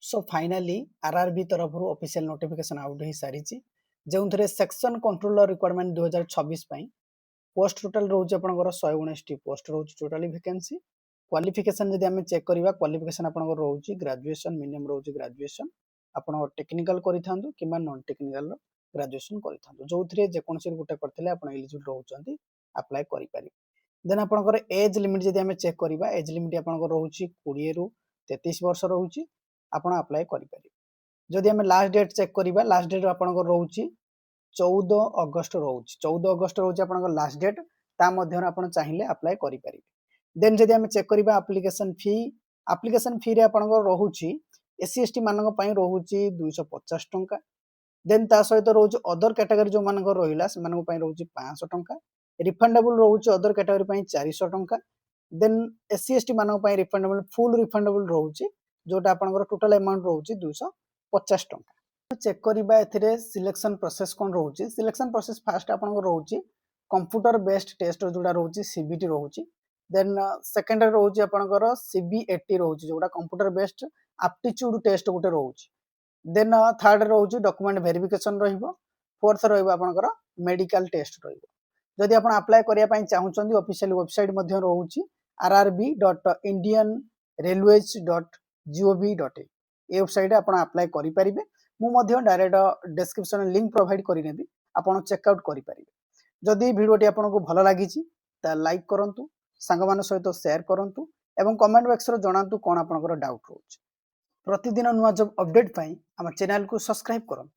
सो finally RRB तरफ official notification out हो सारी जो section controller requirement 2026 post total रोज आपंकर 119 पोस्ट रोज टोटाली वैकेंसी क्वालिफिकेशन जदि आम चेक करवा क्वालिफिकेशन आपंकर रोज ग्रेजुएशन मिनिमम रोज ग्रेजुएशन आप टेक्निकल करूँ कि नॉन टेक्निकल ग्रेजुएशन करूँ जो थे जेकोसी गोटे करते आप एलिजिबल रोचे अप्लाई करें देन आपंकर एज लिमिट जदि आम चेक करवा एज लिमिट आपंकर रोच 20 रु 33 वर्ष रोच आप अप्लाई करें जदि आम लास्ट डेट चेक करवा लास्ट डेट आपंकर रोच 14 अगस्त रोच 14 अगस्त रोच आप लास्ट डेट ता आप चाहिए अप्लाई करें देन जदि आम चेक करवा आप्लिकेशन फी रे आपंकर रोच एससी एसटी मानक रोच 250 टंका देन ता सहित रोच अदर कैटेगरी जो मान रहा से रोच 500 टंका रिफंडेबल रोच अदर कैटेगरी 400 टंका देन एससी एसटी मानक रिफंडेबल फुल रिफंडेबल रोच जोटा आपंकर टोटल अमाउंट रोच 250 टंका चेक करवा ए सिलेक्शन प्रोसेस कौन रोच सिलेक्शन प्रोसेस फास्ट आपंकर रोच कंप्यूटर बेस्ड टेस्ट जोड़ा रोच सीबीटी रोच देन सेकेंड रोच आपंकर सीबीएटी रोच जोड़ा कंप्यूटर बेस्ड एप्टीट्यूड टेस्ट गोटे रोच देन थर्ड रोच डॉक्यूमेंट वेरिफिकेशन फोर्थ रहा मेडिकल टेस्ट रही आप अप्लाई करने चाहूँगी ऑफिशियल वेबसाइट रोच rrb.indianrailways.gov.in ये वेबसाइट आप अप्लाई करेंगे मुझे डायरेक्ट डिस्क्रिप्शन लिंक प्रोवाइड करी आप चेकआउट करेंगे जदि वीडियोटी आपको भल लगी लाइक करूँ सांग सहित शेयर करूँ एवं कमेंट बॉक्स रे जनातु कौन आपनकर डाउट रोच प्रतिदिन नुआ जब अपडेट पाई आम चैनल को सब्सक्राइब करूँ।